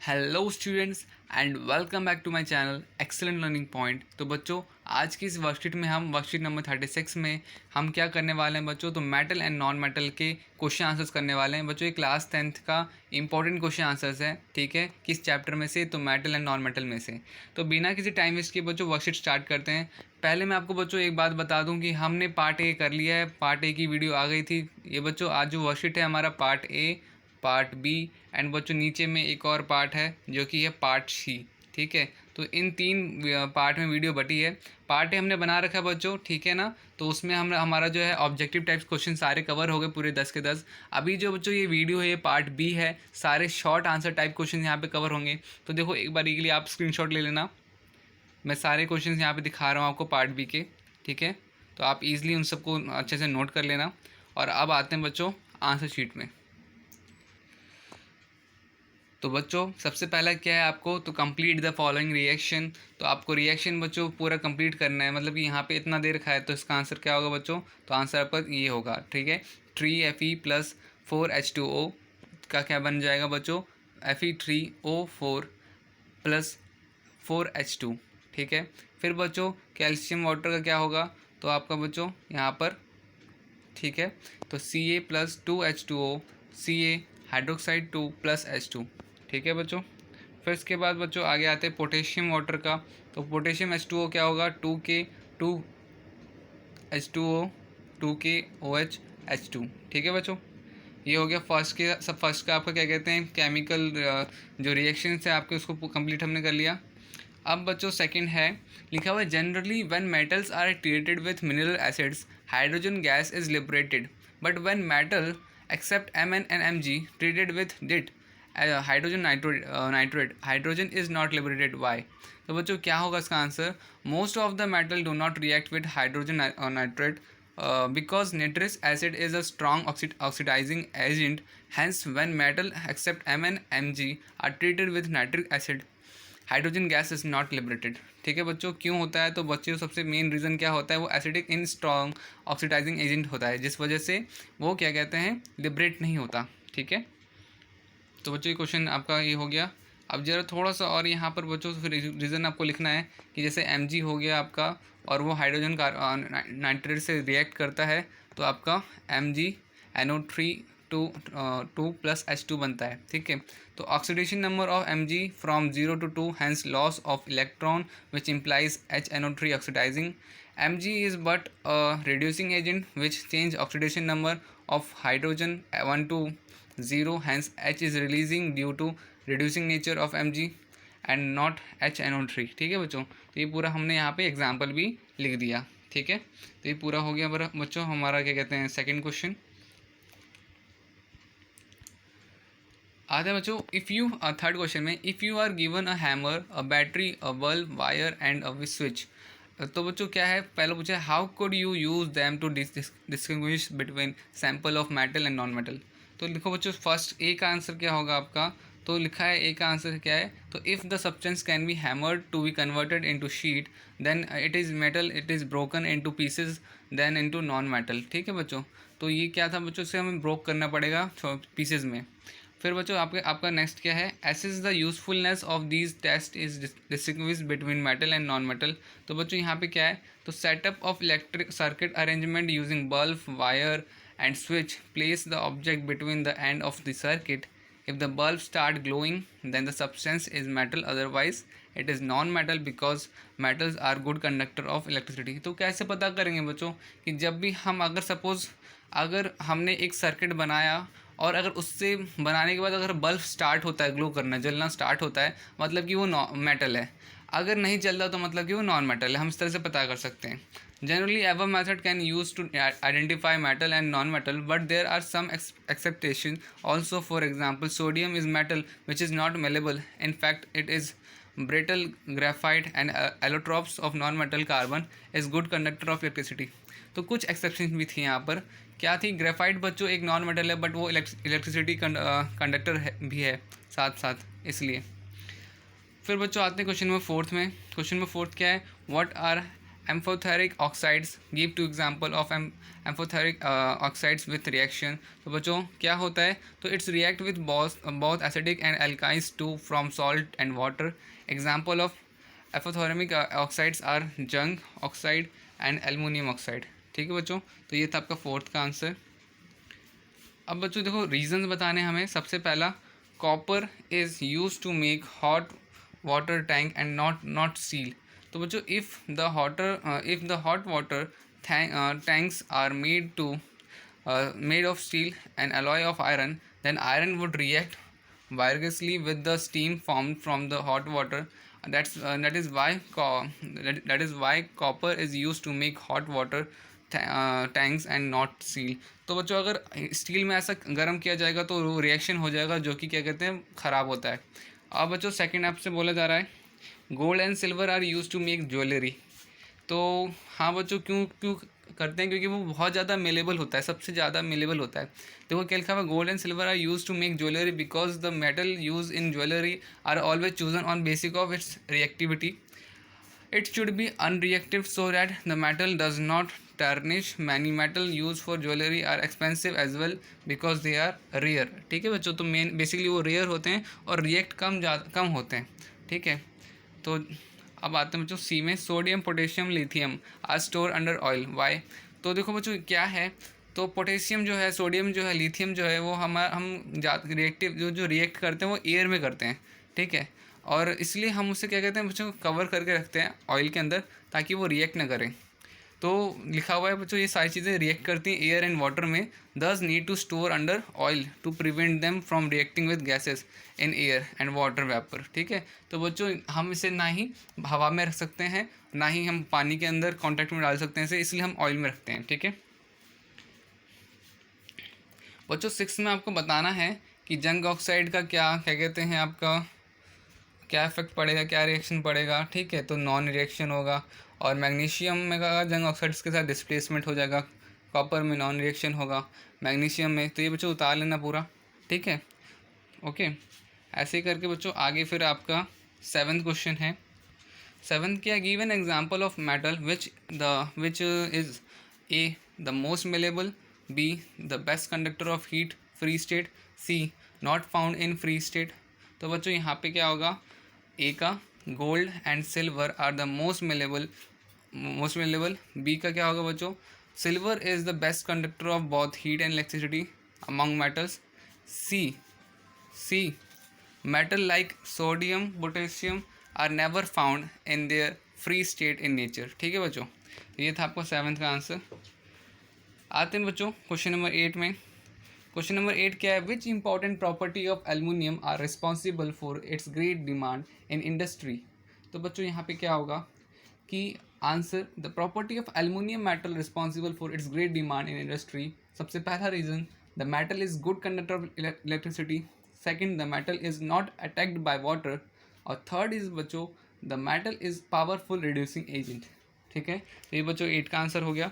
Hello students and welcome back to my channel Excellent Learning Point. तो बच्चों, आज की इस वर्कशीट में हम वर्कशीट नंबर 36 में हम क्या करने वाले हैं बच्चों, तो मेटल एंड नॉन मेटल के क्वेश्चन आंसर्स करने वाले हैं बच्चों। ये क्लास 10th का इंपॉर्टेंट क्वेश्चन आंसर्स है, ठीक है। किस चैप्टर में से, तो मेटल एंड नॉन मेटल में से। तो बिना किसी टाइम वेस्ट किए बच्चों वर्कशीट स्टार्ट करते हैं। पहले मैं आपको बच्चों एक बात बता दूं कि हमने पार्ट ए कर लिया है, पार्ट ए की वीडियो आ गई थी। ये बच्चों आज जो वर्कशीट है हमारा part A, part B and बच्चों नीचे में एक और पार्ट है जो कि है पार्ट सी, ठीक है। तो इन तीन पार्ट में वीडियो बटी है। पार्ट ए हमने बना रखा है बच्चों, ठीक है ना। तो उसमें हम हमारा जो है ऑब्जेक्टिव टाइप्स क्वेश्चन सारे कवर हो गए पूरे 10 के 10। अभी जो बच्चों ये वीडियो है ये पार्ट बी है, सारे शॉर्ट आंसर टाइप क्वेश्चन यहाँ पे कवर होंगे। तो देखो एक बार के लिए आप स्क्रीनशॉट ले लेना, मैं सारे क्वेश्चन यहाँ पे दिखा रहा हूँ आपको पार्ट बी के, ठीक है। तो आप इजीली उन सबको अच्छे से नोट कर लेना। और अब आते हैं बच्चों आंसर शीट में। तो बच्चों सबसे पहला क्या है आपको, तो कंप्लीट द फॉलोइंग रिएक्शन। तो आपको रिएक्शन बच्चों पूरा कंप्लीट करना है, मतलब कि यहाँ पे इतना देर रखा है तो इसका आंसर क्या होगा बच्चों, तो आंसर आपका ये होगा, ठीक है। 3Fe प्लस 4H2O का क्या बन जाएगा बच्चों, Fe3O4 प्लस 4H2, ठीक है। फिर बच्चों कैल्शियम वाटर का क्या होगा, तो आपका बच्चों यहाँ पर, ठीक है, तो Ca plus 2H2O, Ca hydroxide 2 plus H2, ठीक है बच्चों। फिर इसके बाद बच्चों आगे आते हैं पोटेशियम वाटर का। तो पोटेशियम H2O क्या होगा, 2H2O 2KOH H2, ठीक है बच्चों। ये हो गया फर्स्ट का आपका क्या कहते हैं केमिकल जो रिएक्शंस है आपके, उसको कंप्लीट हमने कर लिया। अब बच्चों सेकंड है, लिखा हुआ है generally when metals are treated with mineral acids hydrogen gas is liberated, but when metal except Mn and Mg treated with DIT hydrogen nitrate hydrogen is not liberated why. तो बच्चों क्या होगा इसका answer, most of the metal do not react with hydrogen nitrate because nitrous acid is a strong oxidizing agent, hence when metal except Mn Mg are treated with nitric acid hydrogen gas is not liberated, ठीक है बच्चों। क्यों होता है, तो बच्चों सबसे main reason क्या होता है, वो acidic in strong oxidising agent होता है, जिस वजह से वो क्या कहते हैं लिबरेट नहीं होता, ठीक है। तो बच्चों ये क्वेश्चन आपका ये हो गया। अब जरा थोड़ा सा और यहाँ पर बच्चों फिर रीज़न आपको लिखना है कि जैसे Mg हो गया आपका और वो हाइड्रोजन नाइट्रेट से रिएक्ट करता है, तो आपका MgNO3 2 प्लस H2 बनता है, ठीक है। तो oxidation number of Mg from 0 to 2, hence loss of electron which implies HNO3 oxidising. Mg is but a reducing agent which change oxidation number of hydrogen 1 to 0, hence H is releasing due to reducing nature of Mg and not HNO3, ठीक है बच्चों। तो ये पूरा हमने यहाँ पे example भी लिख दिया, ठीक है। तो ये पूरा हो गया बच्चों हमारा क्या कहते हैं सेकंड क्वेश्चन। आते हैं बच्चों इफ़ यू थर्ड क्वेश्चन में, if you are given a hammer, a battery, a bulb, wire and a switch. तो बच्चों क्या है, पहले पूछा है how could you use them to distinguish between sample of metal and non metal. तो लिखो बच्चों फर्स्ट ए का आंसर क्या होगा आपका, तो लिखा है ए का आंसर क्या है, तो if the substance can be hammered to be converted into sheet then it is metal, it is broken into pieces then into non metal, ठीक है बच्चों। तो ये क्या था बच्चों, इसे हमें ब्रोक करना पड़ेगा पीसेज में। फिर बच्चों आपका नेक्स्ट क्या है, assess the usefulness of these test is distinguish between metal and non metal. तो बच्चों यहाँ पे क्या है, तो setup of electric circuit arrangement using bulb, wire and switch, place the object between the end of the circuit, if the bulb start glowing then the substance is metal, otherwise it is non metal because metals are good conductor of electricity। तो कैसे पता करेंगे बच्चों कि जब भी हम अगर सपोज अगर हमने एक सर्किट बनाया और अगर उससे बनाने के बाद अगर बल्ब स्टार्ट होता है ग्लो करना, जलना स्टार्ट होता है, मतलब कि वो मेटल है। अगर नहीं चलता तो मतलब कि वो नॉन मेटल है। हम इस तरह से पता कर सकते हैं। Generally, above method can use to identify metal and non-metal, but there are some exceptions also. For example, sodium is metal which is not malleable. In fact, it is brittle. Graphite and allotropes of non-metal carbon is good conductor of electricity। तो कुछ exception भी थी यहाँ पर। क्या थी, graphite बच्चों एक नॉन मेटल है बट वो इलेक्ट्रिसिटी कंडक्टर भी है साथ साथ, इसलिए। फिर बच्चों आते हैं क्वेश्चन नंबर फोर्थ में। क्वेश्चन नंबर फोर्थ क्या है, what are amphoteric oxides, give two example of amphoteric oxides with reaction. तो बच्चों क्या होता है, तो it's react with both acidic and alkalines to from salt and water. Example of amphoteric oxides are zinc oxide and aluminium oxide. ठीक है बच्चों, तो ये था आपका फोर्थ का आंसर। अब बच्चों देखो रीजंस बताने हमें। सबसे पहला, copper is use to make hot water tank and not steel. तो बच्चों if the hot water tanks are made of steel and alloy of iron, then iron would react vigorously with the steam formed from the hot water. That is why copper is used to make hot water tanks and not steel. तो बच्चों अगर steel में ऐसा गर्म किया जाएगा तो वो रिएक्शन हो जाएगा जो कि क्या कहते हैं, ख़राब होता है। अब बच्चों सेकंड आपसे बोला जा रहा है, gold and silver are use to make jewellery. तो हाँ बच्चों, क्यों क्यों करते हैं, क्योंकि वो बहुत ज़्यादा मेलेबल होता है, सबसे ज़्यादा मेलेबल होता है। देखो क्या लिखा हुआ, gold and silver are use to make jewellery because the metal use in jewellery are always chosen on basic of its reactivity. It should be unreactive so that the metal does not tarnish. Many metal used for jewelry are expensive as well because they are rare। ठीक है बच्चों, तो main basically वो rare होते हैं और react कम होते हैं। ठीक है, तो अब आते हैं बच्चों सी में, sodium potassium lithium are store under oil, why. तो देखो बच्चों क्या है, तो पोटेशियम जो है, सोडियम जो है, लिथियम जो है, वो हम रिएक्टिव जो रिएक्ट करते हैं वो एयर में करते हैं। ठीक है, और इसलिए हम उसे क्या कहते हैं बच्चों, कवर करके रखते हैं ऑयल के अंदर ताकि वो रिएक्ट ना करें। तो लिखा हुआ है बच्चों ये सारी चीज़ें रिएक्ट करती हैं एयर एंड वाटर में, thus need to store under oil to prevent them from reacting with gases in air and water vapour. ठीक है, तो बच्चों हम इसे ना ही हवा में रख सकते हैं, ना ही हम पानी के अंदर कॉन्टैक्ट में डाल सकते हैं इसे, इसलिए हम ऑयल में रखते हैं। ठीक है बच्चों, सिक्स में आपको बताना है कि जंग ऑक्साइड का क्या कहते हैं, आपका क्या इफेक्ट पड़ेगा, क्या रिएक्शन पड़ेगा। ठीक है, तो नॉन रिएक्शन होगा, और मैग्नीशियम में का जंग ऑक्साइड्स के साथ डिस्प्लेसमेंट हो जाएगा, कॉपर में नॉन रिएक्शन होगा, मैग्नीशियम में। तो ये बच्चों उतार लेना पूरा। ठीक है, ओके, ऐसे ही करके बच्चों आगे फिर आपका सेवन्थ क्वेश्चन है। सेवन्थ क्या, give an example of metal which is A the most malleable, B the best conductor of heat free state, C not found in free state. तो बच्चों यहाँ पे क्या होगा, ए का gold and silver are the most malleable, B का क्या होगा बच्चों, silver is the best conductor of both heat and electricity among metals, C metal like sodium potassium are never found in their free state in nature. ठीक है बच्चों, ये था आपका सेवन्थ का आंसर। आते हैं बच्चों क्वेश्चन नंबर 8 में। क्वेश्चन नंबर 8 क्या है, which important property of aluminium are responsible for its great demand in industry. तो बच्चों यहाँ पे क्या होगा कि answer, the property of aluminium metal responsible for its great demand in industry. सबसे पहला reason, the metal is good conductor of electricity. Second, the metal is not attacked by water. और थर्ड इज़ बच्चों, the metal is powerful reducing agent. ठीक है, तो ये बच्चों 8 का आंसर हो गया।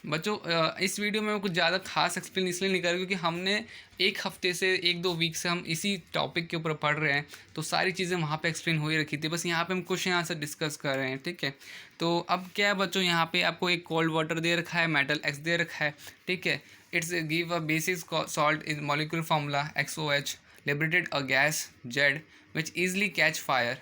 बच्चों इस वीडियो में मैं कुछ ज़्यादा खास एक्सप्लेन इसलिए नहीं कर रहा क्योंकि हमने एक हफ्ते से 1-2 वीक से हम इसी टॉपिक के ऊपर पढ़ रहे हैं, तो सारी चीज़ें वहाँ पे एक्सप्लेन हो ही रखी थी, बस यहाँ पे हम क्वेश्चन आंसर डिस्कस कर रहे हैं। ठीक है, तो अब क्या है बच्चों, यहाँ पे आपको एक कोल्ड वाटर दे रखा है, मेटल एक्स दे रखा है। ठीक है, it's give a basic salt in molecular formula XOH, liberated a gas Z which easily catch fire,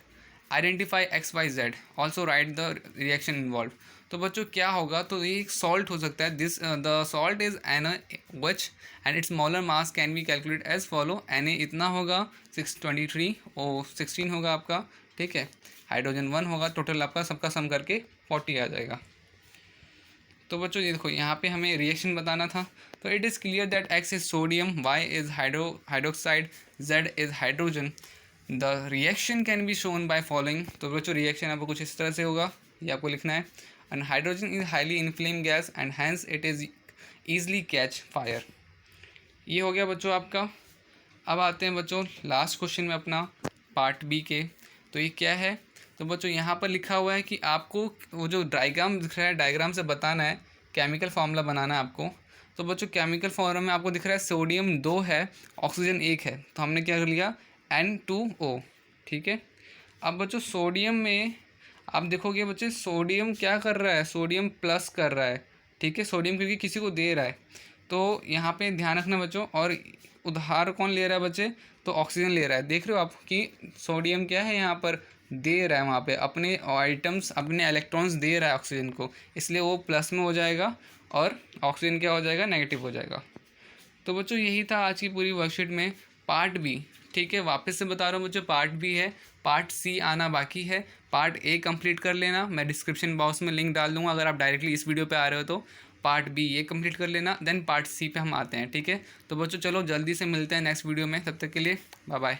identify XYZ, also right the reaction involve. तो बच्चों क्या होगा, तो ये एक सॉल्ट हो सकता है, this the salt is NaOH and its molar mass can be calculate as follow. Na इतना होगा 623, और 16 होगा आपका। ठीक है, हाइड्रोजन 1 होगा, टोटल आपका सबका सम करके 40 आ जाएगा। तो बच्चों ये देखो यहाँ पे हमें रिएक्शन बताना था, तो it is clear that X is sodium, Y is hydroxide, Z is hydrogen. The reaction can be shown by following. तो बच्चों रिएक्शन आपको कुछ इस तरह से होगा, ये आपको लिखना है। And hydrogen is highly inflame gas and hence it is easily catch fire. ये हो गया बच्चों आपका। अब आते हैं बच्चों लास्ट क्वेश्चन में अपना पार्ट बी के। तो ये क्या है, तो बच्चों यहाँ पर लिखा हुआ है कि आपको वो जो डायग्राम दिख रहा है, डायग्राम से बताना है, केमिकल फार्मूला बनाना है आपको। तो बच्चों केमिकल फार्मूला में आपको दिख रहा है सोडियम 2 है, ऑक्सीजन 1 है, तो हमने क्या कर लिया N2O। ठीक है, अब बच्चों सोडियम में अब देखोगे बच्चे सोडियम क्या कर रहा है, सोडियम प्लस कर रहा है, ठीक है, सोडियम क्योंकि किसी को दे रहा है। तो यहाँ पे ध्यान रखना बच्चों। और उधार कौन ले रहा है बच्चे, तो ऑक्सीजन ले रहा है। देख रहे हो आप कि सोडियम क्या है यहाँ पर, दे रहा है वहाँ पे अपने आइटम्स, अपने इलेक्ट्रॉन्स दे रहा है ऑक्सीजन को, इसलिए वो प्लस में हो जाएगा और ऑक्सीजन क्या हो जाएगा, नेगेटिव हो जाएगा। तो बच्चों यही था आज की पूरी वर्कशीट में पार्ट बी, ठीक है। वापस से बता रहा हूँ बच्चों, पार्ट बी है, पार्ट सी आना बाकी है। पार्ट ए कंप्लीट कर लेना, मैं डिस्क्रिप्शन बॉक्स में लिंक डाल दूंगा अगर आप डायरेक्टली इस वीडियो पे आ रहे हो तो। पार्ट बी ये कंप्लीट कर लेना, देन पार्ट सी पे हम आते हैं, ठीक है। तो बच्चों चलो जल्दी से मिलते हैं नेक्स्ट वीडियो में, तब तक के लिए बाय बाय।